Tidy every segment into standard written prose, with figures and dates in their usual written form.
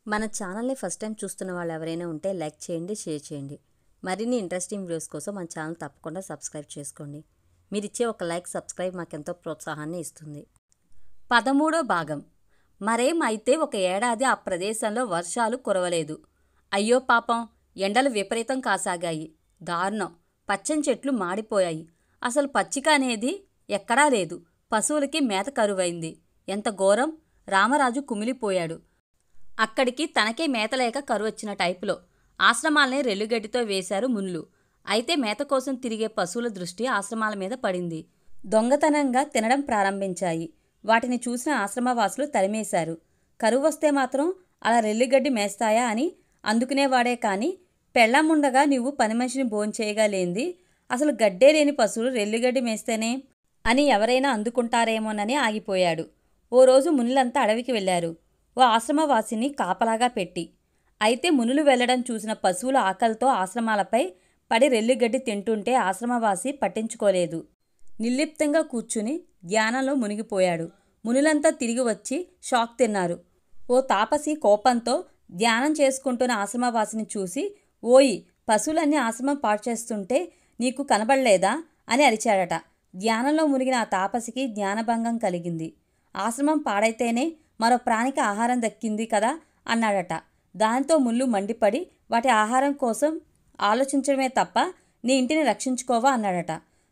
మన ఛానల్ని first time చూస్తున్న వాళ్ళు ఎవరైనా ఉంటే లైక్ చేయండి, షేర్ చేయండి. మరిన్ని ఇంట్రెస్టింగ్ వీడియోస్ కోసం మన ఛానల్ తప్పకుండా సబ్స్క్రైబ్ చేసుకోండి. మీరిచ్చే ఒక లైక్, సబ్స్క్రైబ్ మాకెంతో ప్రోత్సాహాన్ని ఇస్తుంది. 13వ భాగం. మరేం అయితే ఒక ఏడాది ఆ ప్రదేశంలో వర్షాలు కురవలేదు. అయ్యో పాపం, ఎండలు విపరీతం కాసాగాయి. దారుణం. పచ్చని చెట్లు మాడిపోయాయి. అసలు పచ్చిక అనేది ఎక్కడా లేదు. పశువులకి మేత కరువైంది. ఎంత ఘోరం! రామరాజు కుమిలిపోయాడు. అక్కడికి తనకే మేతలేక కరువొచ్చిన టైపులో ఆశ్రమాల్ని రెల్లుగడ్డితో వేశారు మునులు. అయితే మేత కోసం తిరిగే పశువుల దృష్టి ఆశ్రమాల మీద పడింది. దొంగతనంగా తినడం ప్రారంభించాయి. వాటిని చూసిన ఆశ్రమవాసులు తరిమేశారు. కరువొస్తే మాత్రం అలా రెల్లుగడ్డి మేస్తాయా అని అందుకునేవాడే కాని, పెళ్ళాముండగా నువ్వు పని మనిషిని భోంచేయగా లేంది అసలు గడ్డే లేని పశువులు రెల్లుగడ్డి మేస్తేనే అని ఎవరైనా అందుకుంటారేమోనని ఆగిపోయాడు. ఓ రోజు మునులంతా అడవికి వెళ్లారు, ఓ ఆశ్రమవాసిని కాపలాగా పెట్టి. అయితే మునులు వెళ్లడం చూసిన పశువులు ఆకలితో ఆశ్రమాలపై పడి రెల్లుగడ్డి తింటుంటే ఆశ్రమవాసి పట్టించుకోలేదు. నిర్లిప్తంగా కూర్చుని ధ్యానంలో మునిగిపోయాడు. మునులంతా తిరిగి వచ్చి షాక్ తిన్నారు. ఓ తాపసి కోపంతో ధ్యానం చేసుకుంటున్న ఆశ్రమవాసిని చూసి, ఓయి, పశువులన్నీ ఆశ్రమం పాడుచేస్తుంటే నీకు కనబడలేదా అని అరిచాడట. ధ్యానంలో మునిగిన ఆ తాపసికి జ్ఞానభంగం కలిగింది. ఆశ్రమం పాడైతేనే మరో ప్రాణికి ఆహారం దక్కింది కదా అన్నాడట. దాంతో ముళ్ళు మండిపడి, వాటి ఆహారం కోసం ఆలోచించడమే తప్ప నీ ఇంటిని రక్షించుకోవా అన్నాడట.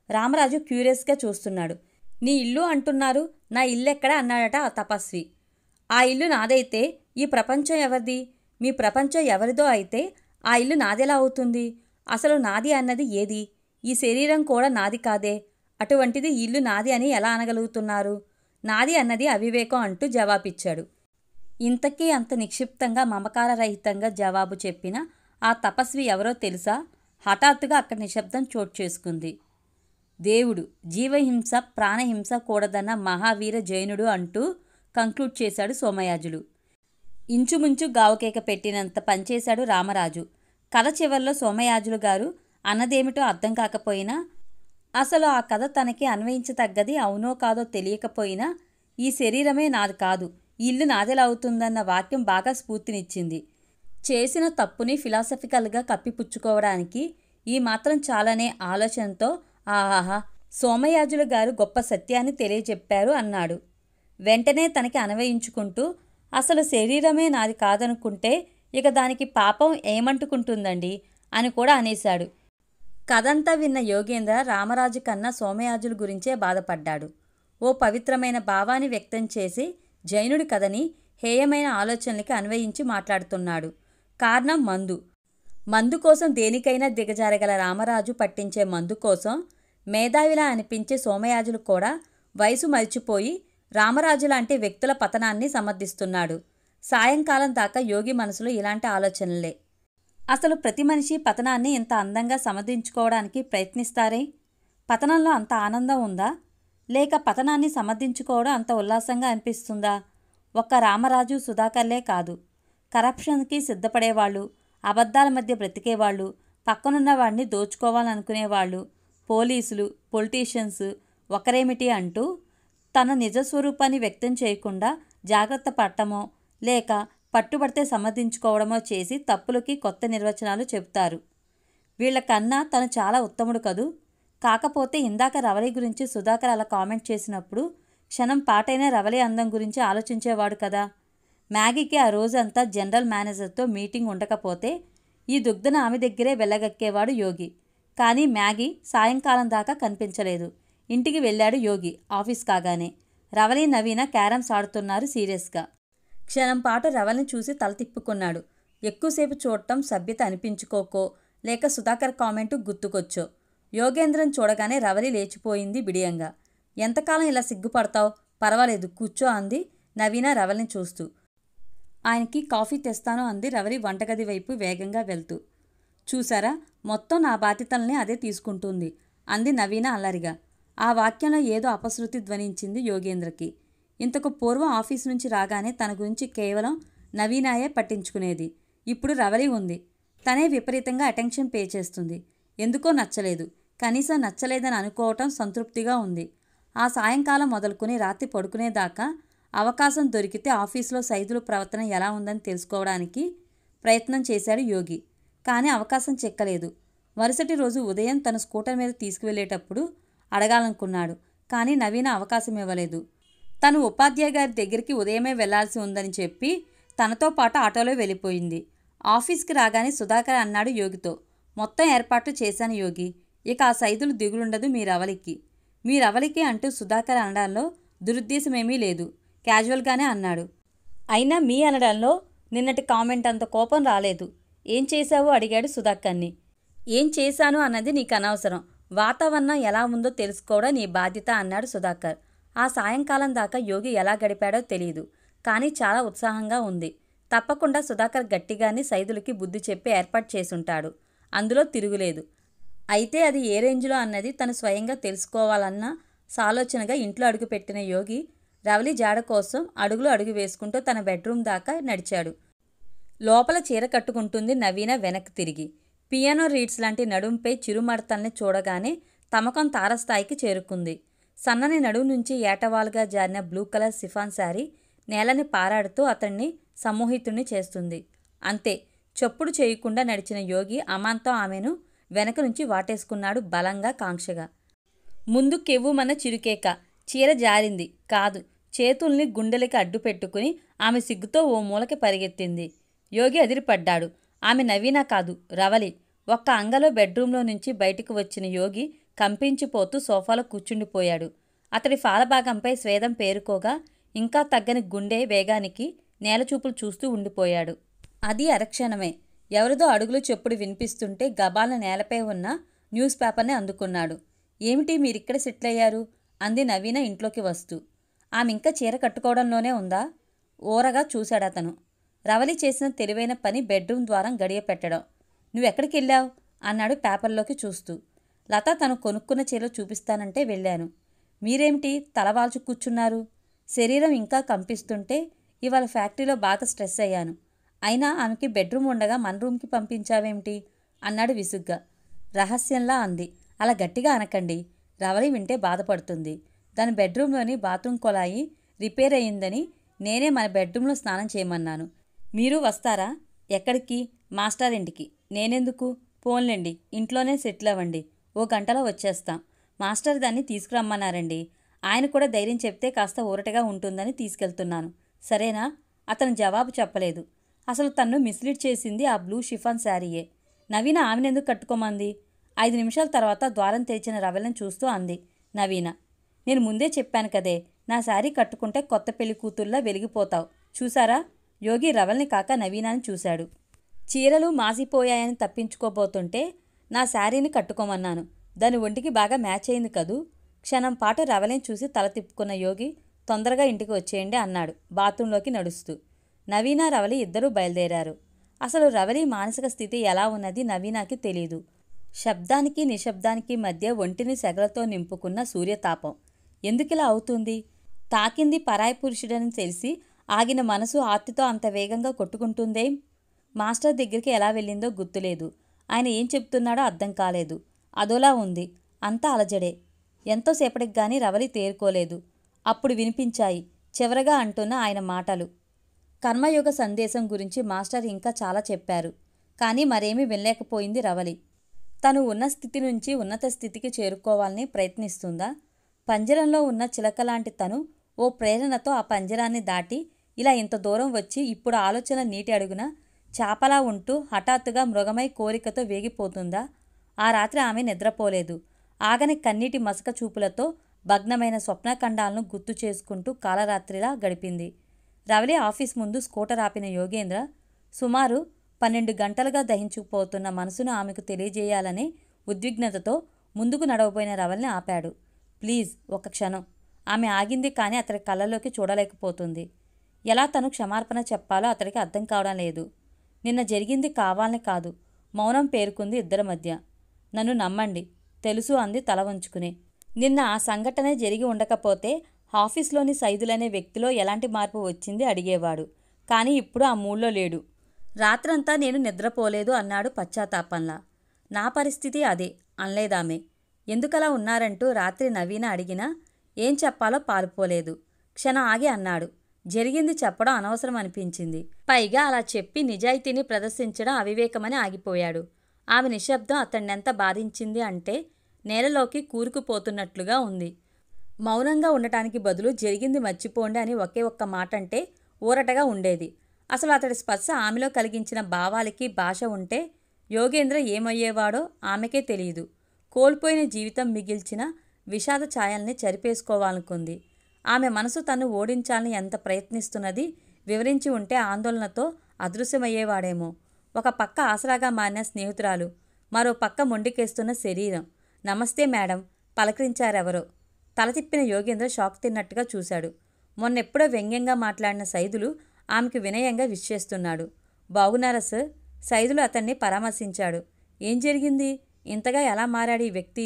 రామరాజు క్యూరియస్గా చూస్తున్నాడు. నీ ఇల్లు అంటున్నారు, నా ఇల్లెక్కడ అన్నాడట ఆ తపస్వి. ఆ ఇల్లు నాదైతే ఈ ప్రపంచం ఎవరిది? మీ ప్రపంచం ఎవరిదో అయితే ఆ ఇల్లు నాదెలా అవుతుంది? అసలు నాది అన్నది ఏది? ఈ శరీరం కూడా నాది కాదే. అటువంటిది ఇల్లు నాది అని ఎలా అనగలుగుతున్నారు? నాది అన్నది అవివేకం అంటూ జవాబిచ్చాడు. ఇంతకీ అంత నిక్షిప్తంగా, మమకారరహితంగా జవాబు చెప్పిన ఆ తపస్వి ఎవరో తెలుసా? హఠాత్తుగా అక్కడ నిశ్శబ్దం చోటు చేసుకుంది. దేవుడు, జీవహింస, ప్రాణహింస కూడదన్న మహావీర జైనుడు అంటూ కంక్లూడ్ చేశాడు సోమయాజులు. ఇంచుమించు గావుకేక పెట్టినంత పనిచేశాడు రామరాజు. కథ చివర్లో సోమయాజులు గారు అన్నదేమిటో అర్థం కాకపోయినా, అసలు ఆ కథ తనకి అన్వయించతగ్గది అవునో కాదో తెలియకపోయినా, ఈ శరీరమే నాది కాదు, ఈ ఇల్లు నాదెలా అవుతుందన్న వాక్యం బాగా స్ఫూర్తినిచ్చింది. చేసిన తప్పుని ఫిలాసఫికల్గా కప్పిపుచ్చుకోవడానికి ఈ మాత్రం చాలనే ఆలోచనతో, ఆహాహా, సోమయాజులు గారు గొప్ప సత్యాన్ని తెలియజెప్పారు అన్నాడు. వెంటనే తనకి అన్వయించుకుంటూ, అసలు శరీరమే నాది కాదనుకుంటే ఇక దానికి పాపం ఏమంటుకుంటుందండి అని కూడా అనేశాడు. కథంతా విన్న యోగేంద్ర రామరాజు కన్నా సోమయాజుల గురించే బాధపడ్డాడు. ఓ పవిత్రమైన భావాన్ని వ్యక్తం చేసి జైనుడి కథని హేయమైన ఆలోచనలకి అన్వయించి మాట్లాడుతున్నాడు. కారణం మందు. మందు కోసం దేనికైనా దిగజారగల రామరాజు పట్టించే మందు కోసం మేధావిలా అనిపించే సోమయాజులు కూడా వయసు మరిచిపోయి రామరాజు లాంటి వ్యక్తుల పతనాన్ని సమర్థిస్తున్నాడు. సాయంకాలం దాకా యోగి మనసులో ఇలాంటి ఆలోచనలే. అసలు ప్రతి మనిషి పతనాన్ని ఇంత అందంగా సమర్థించుకోవడానికి ప్రయత్నిస్తారే? పతనంలో అంత ఆనందం ఉందా? లేక పతనాన్ని సమర్థించుకోవడం అంత ఉల్లాసంగా అనిపిస్తుందా? ఒక్క రామరాజు, సుధాకర్లే కాదు, కరప్షన్కి సిద్ధపడేవాళ్ళు, అబద్ధాల మధ్య బ్రతికేవాళ్ళు, పక్కనున్న వాడిని దోచుకోవాలనుకునేవాళ్ళు, పోలీసులు, పొలిటీషియన్స్ ఒకరేమిటి అంటూ తన నిజస్వరూపాన్ని వ్యక్తం చేయకుండా జాగ్రత్త పడటమో లేక పట్టుబడితే సమర్థించుకోవడమో చేసి తప్పులకి కొత్త నిర్వచనాలు చెబుతారు. వీళ్ళకన్నా తను చాలా ఉత్తముడు కదూ. కాకపోతే ఇందాక రవలి గురించి సుధాకర్ అలా కామెంట్ చేసినప్పుడు క్షణం పాటైన రవలి అందం గురించి ఆలోచించేవాడు కదా. మ్యాగీకి ఆ రోజంతా జనరల్ మేనేజర్తో మీటింగ్ ఉండకపోతే ఈ దుగ్ధన ఆమె దగ్గరే వెళ్ళగక్కేవాడు యోగి. కానీ మ్యాగీ సాయంకాలం దాకా కనిపించలేదు. ఇంటికి వెళ్ళాడు యోగి. ఆఫీస్ కాగానే రవలి, నవీన క్యారమ్స్ ఆడుతున్నారు సీరియస్గా. క్షణంపాటు రవల్ని చూసి తల తిప్పుకున్నాడు. ఎక్కువసేపు చూడటం సభ్యత అనిపించుకోకో లేక సుధాకర్ కామెంటు గుర్తుకొచ్చో యోగేంద్రం చూడగానే రవలి లేచిపోయింది బిడియంగా. ఎంతకాలం ఇలా సిగ్గుపడతావు? పర్వాలేదు, కూర్చో అంది నవీన రవల్ని చూస్తూ. ఆయనకి కాఫీ తెస్తాను అంది రవలి వంటగది వైపు వేగంగా వెళ్తూ. చూసారా, మొత్తం నా బాధ్యతల్ని అదే తీసుకుంటుంది అంది నవీన అల్లరిగా. ఆ వాక్యంలో ఏదో అపశృతి ధ్వనించింది యోగేంద్రకి. ఇంతకు పూర్వం ఆఫీస్ నుంచి రాగానే తన గురించి కేవలం నవీనాయే పట్టించుకునేది. ఇప్పుడు రవలి ఉంది. తనే విపరీతంగా అటెన్షన్ పే చేస్తుంది. ఎందుకో నచ్చలేదు. కనీసం నచ్చలేదని అనుకోవటం సంతృప్తిగా ఉంది. ఆ సాయంకాలం మొదలుకుని రాత్రి పడుకునేదాకా అవకాశం దొరికితే ఆఫీసులో సైదుల ప్రవర్తన ఎలా ఉందని తెలుసుకోవడానికి ప్రయత్నం చేశాడు యోగి. కానీ అవకాశం చిక్కలేదు. మరుసటి రోజు ఉదయం తన స్కూటర్ మీద తీసుకువెళ్ళేటప్పుడు అడగాలనుకున్నాడు. కానీ నవీన అవకాశం ఇవ్వలేదు. తను ఉపాధ్యాయ గారి దగ్గరికి ఉదయమే వెళ్లాల్సి ఉందని చెప్పి తనతో పాటు ఆటోలో వెళ్ళిపోయింది. ఆఫీస్కి రాగానే సుధాకర్ అన్నాడు యోగితో, మొత్తం ఏర్పాట్లు చేశాను యోగి, ఇక ఆ సైదులు దిగులుండదు మీ రవలికి అంటూ సుధాకర్ అనడంలో దురుద్దేశమేమీ లేదు. క్యాజువల్గానే అన్నాడు. అయినా మీ అనడంలో నిన్నటి కామెంట్ అంత కోపం రాలేదు. ఏం చేశావో అడిగాడు సుధాకర్ని. ఏం చేశాను అన్నది నీకు అనవసరం, వాతావరణం ఎలా ఉందో తెలుసుకోవడం నీ బాధ్యత అన్నాడు సుధాకర్. ఆ సాయంకాలం దాకా యోగి ఎలా గడిపాడో తెలియదు. కానీ చాలా ఉత్సాహంగా ఉంది. తప్పకుండా సుధాకర్ గట్టిగానే సైదులకి బుద్ధి చెప్పి ఏర్పాటు చేసుంటాడు. అందులో తిరుగులేదు. అయితే అది ఏ రేంజ్లో అన్నది తను స్వయంగా తెలుసుకోవాలన్న సాలోచనగా ఇంట్లో అడుగుపెట్టిన యోగి రవలి జాడ కోసం అడుగు వేసుకుంటూ తన బెడ్రూమ్ దాకా నడిచాడు. లోపల చీర కట్టుకుంటుంది నవీన వెనక్కి తిరిగి. పియానో రీడ్స్ లాంటి నడుంపై చిరుమడతల్ని చూడగానే తమకం తారస్థాయికి చేరుకుంది. సన్నని నడుం నుంచి ఏటవాలుగా జారిన బ్లూ కలర్ సిఫాన్ శారీ నేలని పారాడుతూ అతన్ని సమ్మోహితుణ్ణి చేస్తుంది. అంతే, చప్పుడు చేయకుండా నడిచిన యోగి అమాంతం ఆమెను వెనక నుంచి వాటేసుకున్నాడు బలంగా, కాంక్షగా. ముందు కెవ్వుమన్న చిరుకేక. చీర జారింది కాదు, చేతుల్ని గుండెలకి అడ్డు పెట్టుకుని ఆమె సిగ్గుతో ఓ మూలకి పరిగెత్తింది. యోగి అదిరిపడ్డాడు. ఆమె నవీన కాదు, రవలి. ఒక్క అంగలో బెడ్రూంలో నుంచి బయటకు వచ్చిన యోగి కంపించిపోతూ సోఫాలో కూర్చుండిపోయాడు. అతడి ఫాలభాగంపై స్వేదం పేరుకోగా ఇంకా తగ్గని గుండె వేగానికి నేలచూపులు చూస్తూ ఉండిపోయాడు. అది అరక్షణమే. ఎవరిదో అడుగులు చెప్పుడు వినిపిస్తుంటే గబాల నేలపై ఉన్న న్యూస్ పేపర్ని అందుకున్నాడు. ఏమిటి మీరిక్కడ సెటిల్ అయ్యారు అంది నవీన ఇంట్లోకి వస్తూ. ఆమె ఇంకా చీర కట్టుకోవడంలోనే ఉందా? ఓరగా చూశాడతను. రవలి చేసిన తెలివైన పని బెడ్రూమ్ ద్వారం గడియ పెట్టడం. నువ్వెక్కడికి వెళ్ళావు అన్నాడు పేపర్లోకి చూస్తూ. లత తను కొనుక్కున్న చీరలు చూపిస్తానంటే వెళ్ళాను. మీరేమిటి తలవాల్చు కూర్చున్నారు? శరీరం ఇంకా కంపిస్తుంటే ఇవాళ ఫ్యాక్టరీలో బాగా స్ట్రెస్ అయ్యాను. అయినా ఆమెకి బెడ్రూమ్ ఉండగా మన రూమ్కి పంపించావేమిటి అన్నాడు విసుగ్గా. రహస్యంలా అంది. అలా గట్టిగా అనకండి, రవలి వింటే బాధపడుతుంది. దాని బెడ్రూమ్లోని బాత్రూమ్ కొలాయి రిపేర్ అయ్యిందని నేనే మన బెడ్రూమ్లో స్నానం చేయమన్నాను. మీరు వస్తారా? ఎక్కడికి? మాస్టర్ ఇంటికి. నేనెందుకు? పోన్లేండి, ఇంట్లోనే సెటిల్ అవ్వండి, 1 గంటలో వచ్చేస్తాం. మాస్టర్ దాన్ని తీసుకురమ్మన్నారండి. ఆయన కూడా ధైర్యం చెప్తే కాస్త ఊరటగా ఉంటుందని తీసుకెళ్తున్నాను. సరేనా? అతను జవాబు చెప్పలేదు. అసలు తన్ను మిస్లీడ్ చేసింది ఆ బ్లూ షిఫాన్ శారీయే. నవీన ఆమెనెందుకు కట్టుకోమంది? 5 నిమిషాల తర్వాత ద్వారం తెరిచిన రవలిని చూస్తూ అంది నవీన. నేను ముందే చెప్పాను కదే, నా శారీ కట్టుకుంటే కొత్త పెళ్లి కూతుర్లా వెలిగిపోతావు. చూసారా? యోగి రవల్ని కాక నవీనాని చూశాడు. చీరలు మాసిపోయాయని తప్పించుకోబోతుంటే నా శారీని కట్టుకోమన్నాను. దాని ఒంటికి బాగా మ్యాచ్ అయింది కదూ. క్షణం పాటు రవలిని చూసి తల తిప్పుకున్న యోగి తొందరగా ఇంటికి వచ్చేయండి అన్నాడు బాత్రూంలోకి నడుస్తూ. నవీన రవలి ఇద్దరూ బయలుదేరారు. అసలు రవలి మానసిక స్థితి ఎలా ఉన్నది నవీనాకి తెలీదు. శబ్దానికి నిశ్శబ్దానికి మధ్య ఒంటిని సెగలతో నింపుకున్న సూర్యతాపం. ఎందుకిలా అవుతుంది? తాకింది పరాయి పురుషుడని తెలిసి ఆగిన మనసు ఆర్తితో అంత వేగంగా కొట్టుకుంటుందేం? మాస్టర్ దగ్గరికి ఎలా వెళ్ళిందో గుర్తులేదు. ఆయన ఏం చెప్తున్నాడో అర్థం కాలేదు. అదోలా ఉంది. అంతా అలజడే. ఎంతోసేపటికి గాని రవలి తేరుకోలేదు. అప్పుడు వినిపించాయి చివరగా అంటున్న ఆయన మాటలు. కర్మయోగ సందేశం గురించి మాస్టర్ ఇంకా చాలా చెప్పారు. కానీ మరేమీ వినలేకపోయింది రవలి. తను ఉన్న స్థితి నుంచి ఉన్నత స్థితికి చేరుకోవాలని ప్రయత్నిస్తుందా? పంజరంలో ఉన్న చిలకలాంటి తను ఓ ప్రేరణతో ఆ పంజరాన్ని దాటి ఇలా ఇంత దూరం వచ్చి ఇప్పుడు ఆలోచన నీటి అడుగున చాపలా ఉంటూ హఠాత్తుగా మృగమై కోరికతో వేగిపోతుందా? ఆ రాత్రి ఆమె నిద్రపోలేదు. ఆగని కన్నీటి మసక చూపులతో భగ్నమైన స్వప్నఖండాలను గుర్తు చేసుకుంటూ కాలరాత్రిలా గడిపింది. రవలి ఆఫీస్ ముందు స్కూటర్ ఆపిన యోగేంద్ర సుమారు 12 గంటలుగా దహించుకుపోతున్న మనసును ఆమెకు తెలియజేయాలనే ఉద్విగ్నతతో ముందుకు నడవబోయిన రవల్ని ఆపాడు. ప్లీజ్, ఒక క్షణం. ఆమె ఆగింది కానీ అతడి కళ్ళలోకి చూడలేకపోతుంది. ఎలా తను క్షమార్పణ చెప్పాలో అతడికి అర్థం కావడం లేదు. నిన్న జరిగింది కావాలని కాదు, మౌనం పేరుకుంది ఇద్దరి మధ్య. నన్ను నమ్మండి, తెలుసు అంది తల వంచుకుని. నిన్న ఆ సంఘటనే జరిగి ఉండకపోతే ఆఫీస్లోని సైదులనే వ్యక్తిలో ఎలాంటి మార్పు వచ్చింది అడిగేవాడు. కానీ ఇప్పుడు ఆ మూడ్లో లేడు. రాత్రంతా నేను నిద్రపోలేదు అన్నాడు పశ్చాత్తాపంలా. నా పరిస్థితి అదే అనలేదామె. ఎందుకలా ఉన్నారంటూ రాత్రి నవీన అడిగినా ఏం చెప్పాలో పాలుపోలేదు. క్షణం ఆగి అన్నాడు, జరిగింది చెప్పడం అనవసరం అనిపించింది. పైగా అలా చెప్పి నిజాయితీని ప్రదర్శించడం అవివేకమని ఆగిపోయాడు. ఆమె నిశ్శబ్దం అతన్నెంత బాధించింది అంటే నేలలోకి కూరుకుపోతున్నట్లుగా ఉంది. మౌనంగా ఉండటానికి బదులు జరిగింది మర్చిపోండి అని ఒకే ఒక్క మాటంటే ఊరటగా ఉండేది. అసలు అతడి స్పర్శ ఆమెలో కలిగించిన భావాలకి భాష ఉంటే యోగేంద్ర ఏమయ్యేవాడో ఆమెకే తెలియదు. కోల్పోయిన జీవితం మిగిల్చిన విషాద ఛాయల్ని చరిపేసుకోవాలనుకుంది. ఆమె మనసు తను ఓడించాలని ఎంత ప్రయత్నిస్తున్నది వివరించి ఉంటే ఆందోళనతో అదృశ్యమయ్యేవాడేమో. ఒక పక్క ఆసరాగా మారిన స్నేహితురాలు, మరో పక్క మొండికేస్తున్న శరీరం. నమస్తే మేడం పలకరించారెవరో. తల తిప్పిన యోగేంద్ర షాక్ తిన్నట్టుగా చూశాడు. మొన్నెప్పుడో వ్యంగ్యంగా మాట్లాడిన సైదులు ఆమెకు వినయంగా విష్ చేస్తున్నాడు. బాగున్నారా సార్? సైదులు అతన్ని పరామర్శించాడు. ఏం జరిగింది? ఇంతగా ఎలా మారాడు ఈ వ్యక్తి?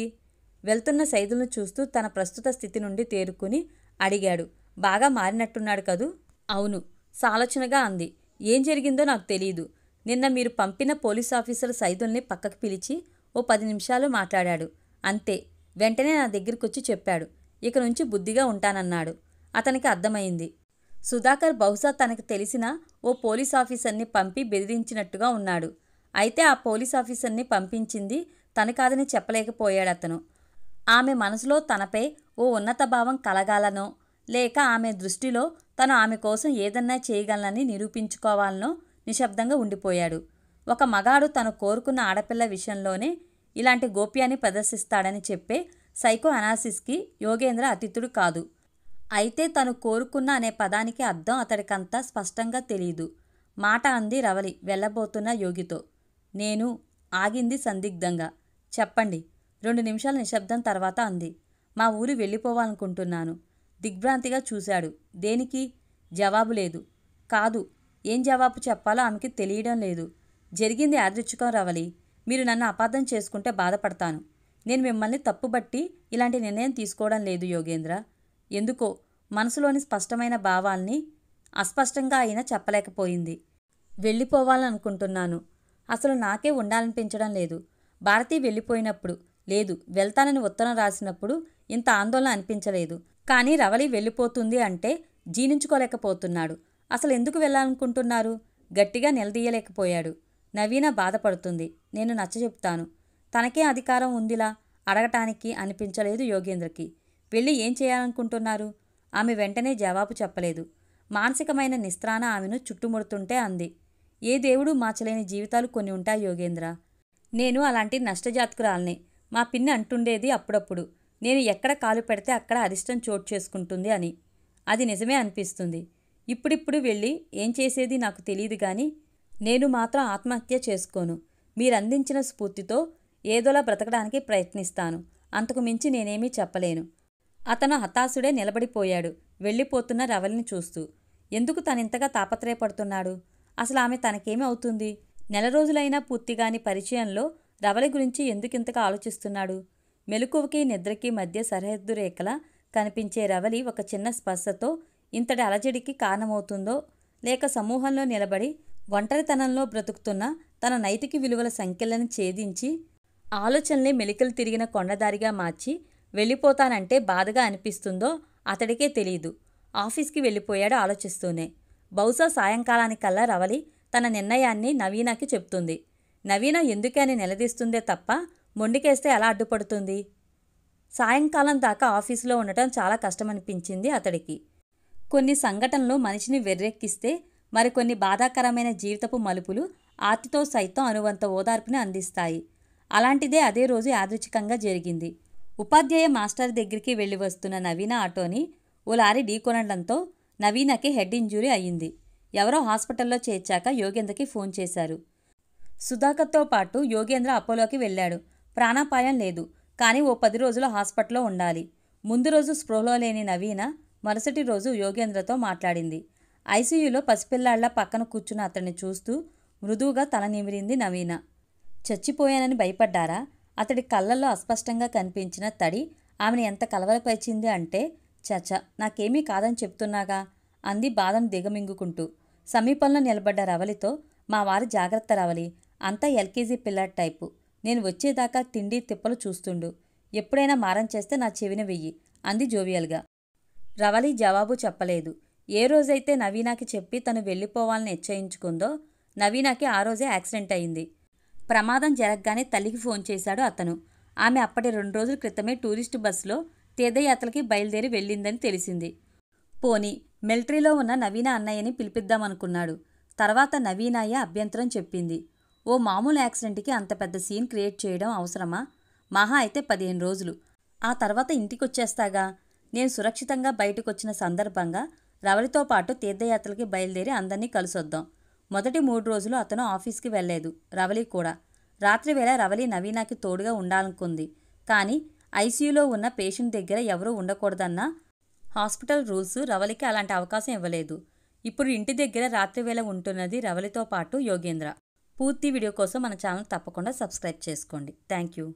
వెళ్తున్న సైదులను చూస్తూ తన ప్రస్తుత స్థితి నుండి తేరుకుని అడిగాడు. బాగా మారినట్టున్నాడు కదూ? అవును సాలోచనగా అంది. ఏం జరిగిందో నాకు తెలీదు. నిన్న మీరు పంపిన పోలీస్ ఆఫీసర్ సైదుల్ని పక్కకు పిలిచి ఓ 10 నిమిషాలు మాట్లాడాడు. అంతే. వెంటనే నా దగ్గరకొచ్చి చెప్పాడు. ఇక నుంచి బుద్ధిగా ఉంటానన్నాడు. అతనికి అర్థమైంది. సుధాకర్ బహుశా తనకు తెలిసిన ఓ పోలీస్ ఆఫీసర్ని పంపి బెదిరించినట్టుగా ఉన్నాడు. అయితే ఆ పోలీస్ ఆఫీసర్ని పంపించింది తను కాదని చెప్పలేకపోయాడతను. ఆమె మనసులో తనపై ఓ ఉన్నత భావం కలగాలనో లేక ఆమె దృష్టిలో తను ఆమె కోసం ఏదన్నా చేయగలనని నిరూపించుకోవాలనో నిశ్శబ్దంగా ఉండిపోయాడు. ఒక మగాడు తను కోరుకున్న ఆడపిల్ల విషయంలోనే ఇలాంటి గోప్యాన్ని ప్రదర్శిస్తాడని చెప్పే సైకో అనాలిసిస్కి యోగేంద్ర అతిథుడు కాదు. అయితే తను కోరుకున్న అనే పదానికి అర్థం అతడికంతా స్పష్టంగా తెలీదు. మాట అంది రవలి వెళ్ళబోతున్న యోగితో. నేను ఆగింది సందిగ్ధంగా. చెప్పండి. 2 నిమిషాల నిశ్శబ్దం తర్వాత అంది. మా ఊరు వెళ్ళిపోవాలనుకుంటున్నాను. దిగ్భ్రాంతిగా చూశాడు. దేనికి? జవాబు లేదు. కాదు. ఏం జవాబు చెప్పాలో ఆమెకి తెలియడం లేదు. జరిగింది యాదృచ్ఛికం రవలి. మీరు నన్ను అపార్థం చేసుకుంటే బాధపడతాను. నేను మిమ్మల్ని తప్పుబట్టి ఇలాంటి నిర్ణయం తీసుకోవడం లేదు యోగేంద్ర. ఎందుకో మనసులోని స్పష్టమైన భావాల్ని అస్పష్టంగా అయినా చెప్పలేకపోయింది. వెళ్ళిపోవాలనుకుంటున్నాను. అసలు నాకే ఉండాలనిపించడం లేదు. భారతి వెళ్ళిపోయినప్పుడు లేదు, వెళ్తానని ఉత్తరం రాసినప్పుడు ఇంత ఆందోళన అనిపించలేదు. కానీ రవలి వెళ్ళిపోతుంది అంటే జీర్ణించుకోలేకపోతున్నాడు. అసలు ఎందుకు వెళ్ళాలనుకుంటున్నారు? గట్టిగా నిలదీయలేకపోయాడు. నవీన బాధపడుతుంది. నేను నచ్చచెప్తాను. తనకే అధికారం ఉందిలా అడగటానికి అనిపించలేదు యోగేంద్రకి. వెళ్ళి ఏం చేయాలనుకుంటున్నారు? ఆమె వెంటనే జవాబు చెప్పలేదు. మానసికమైన నిస్త్రాణ ఆమెను చుట్టుముడుతుంటే అంది. ఏ దేవుడు మార్చలేని జీవితాలు కొన్ని ఉంటాయి యోగేంద్ర. నేను అలాంటి నష్టజాతకురాల్ని. మా పిన్ని అంటుండేది అప్పుడప్పుడు, నేను ఎక్కడ కాలు పెడితే అక్కడ అరిష్టం చోటు చేసుకుంటుంది అని. అది నిజమే అనిపిస్తుంది. ఇప్పుడిప్పుడు వెళ్ళి ఏం చేసేది నాకు తెలియదు కానీ నేను మాత్రం ఆత్మహత్య చేసుకోను. మీరందించిన స్ఫూర్తితో ఏదోలా బ్రతకడానికి ప్రయత్నిస్తాను. అంతకు మించి నేనేమీ చెప్పలేను. అతను హతాశుడే నిలబడిపోయాడు వెళ్ళిపోతున్న రవలిని చూస్తూ. ఎందుకు తనింతగా తాపత్రయపడుతున్నాడు? అసలు ఆమె తనకేమి అవుతుంది? నెల రోజులైనా పూర్తిగాని పరిచయంలో రవలి గురించి ఎందుకింతగా ఆలోచిస్తున్నాడు? మెలకువకి నిద్రకి మధ్య సరిహద్దు రేఖలా కనిపించే రవలి ఒక చిన్న స్పర్శతో ఇంతటి అలజడికి కారణమవుతుందో, లేక సమూహంలో నిలబడి ఒంటరితనంలో బ్రతుకుతున్న తన నైతిక విలువల సంఖ్యలను ఛేదించి ఆలోచనల్ని మెలికలు తిరిగిన కొండదారిగా మార్చి వెళ్ళిపోతానంటే బాధగా అనిపిస్తుందో అతడికే తెలీదు. ఆఫీస్కి వెళ్ళిపోయాడు ఆలోచిస్తూనే. బహుశా సాయంకాలానికల్లా రవలి తన నిర్ణయాన్ని నవీనకి చెప్తుంది. నవీన ఎందుకే అని నిలదీస్తుందే తప్ప మొండికేస్తే ఎలా అడ్డుపడుతుంది? సాయంకాలం దాకా ఆఫీసులో ఉండటం చాలా కష్టమనిపించింది అతడికి. కొన్ని సంఘటనలు మనిషిని వెర్రెక్కిస్తే మరికొన్ని బాధాకరమైన జీవితపు మలుపులు ఆర్తితో సైతం అనువంత ఓదార్పుని అందిస్తాయి. అలాంటిదే అదే రోజు యాదృచ్ఛికంగా జరిగింది. ఉపాధ్యాయ మాస్టర్ దగ్గరికి వెళ్ళి వస్తున్న నవీన ఆటోని ఓ లారీ ఢీకొనడంతో నవీనకి హెడ్ ఇంజురీ అయ్యింది. ఎవరో హాస్పిటల్లో చేర్చాక యోగేంద్రకి ఫోన్ చేశారు. సుధాకర్తో పాటు యోగేంద్ర అపోలోకి వెళ్ళాడు. ప్రాణాపాయం లేదు, కానీ ఓ 10 రోజులు హాస్పిటల్లో ఉండాలి. ముందు రోజు స్పృహలో లేని నవీన మరుసటి రోజు యోగేంద్రతో మాట్లాడింది. ఐసీయూలో పసిపిల్లాళ్ల పక్కన కూర్చున్న అతన్ని చూస్తూ మృదువుగా తల నిమిరింది నవీన. చచ్చిపోయానని భయపడ్డారా? అతడి కళ్ళల్లో అస్పష్టంగా కనిపించిన తడి ఆమెను ఎంత కలవరపరిచింది అంటే, చచ నాకేమీ కాదని చెప్తున్నాగా అంది బాధను దిగమింగుకుంటూ. సమీపంలో నిలబడ్డ రవలితో, మా వారి జాగ్రత్త రవలి, అంతా ఎల్కేజీ పిల్లాడి టైపు. నేను వచ్చేదాకా తిండి తిప్పలు చూస్తుండు. ఎప్పుడైనా మారం చేస్తే నా చెవిన వెయ్యి అంది జోవియల్గా. రవలి జవాబు చెప్పలేదు. ఏ రోజైతే నవీనాకి చెప్పి తను వెళ్ళిపోవాలని నిశ్చయించుకుందో నవీనాకి ఆ రోజే యాక్సిడెంట్ అయింది. ప్రమాదం జరగగానే తల్లికి ఫోన్ చేశాడు అతను. ఆమె అప్పటి 2 రోజుల క్రితమే టూరిస్టు బస్సులో తీర్థయాత్రలకి బయలుదేరి వెళ్ళిందని తెలిసింది. పోనీ మిలిటరీలో ఉన్న నవీన అన్నయ్యని పిలిపిద్దామనుకున్నాడు. తర్వాత నవీనయ్య అభ్యంతరం చెప్పింది. ఓ మామూలు యాక్సిడెంట్కి అంత పెద్ద సీన్ క్రియేట్ చేయడం అవసరమా? మహా అయితే 15 రోజులు. ఆ తర్వాత ఇంటికొచ్చేస్తాగా. నేను సురక్షితంగా బయటకొచ్చిన సందర్భంగా రవలితో పాటు తీర్థయాత్రలకి బయలుదేరి అందరినీ కలిసొద్దాం. మొదటి 3 రోజులు అతను ఆఫీస్కి వెళ్లేదు. రవలి కూడా. రాత్రివేళ రవలి నవీనాకి తోడుగా ఉండాలనుకుంది. కానీ ఐసీయూలో ఉన్న పేషెంట్ దగ్గర ఎవరూ ఉండకూడదన్న హాస్పిటల్ రూల్స్ రవలికి అలాంటి అవకాశం ఇవ్వలేదు. ఇప్పుడు ఇంటి దగ్గర రాత్రివేళ ఉంటున్నది రవలితో పాటు యోగేంద్ర. పూర్తి వీడియో కోసం మన ఛానల్ తప్పకుండా సబ్స్క్రైబ్ చేసుకోండి. Thank you.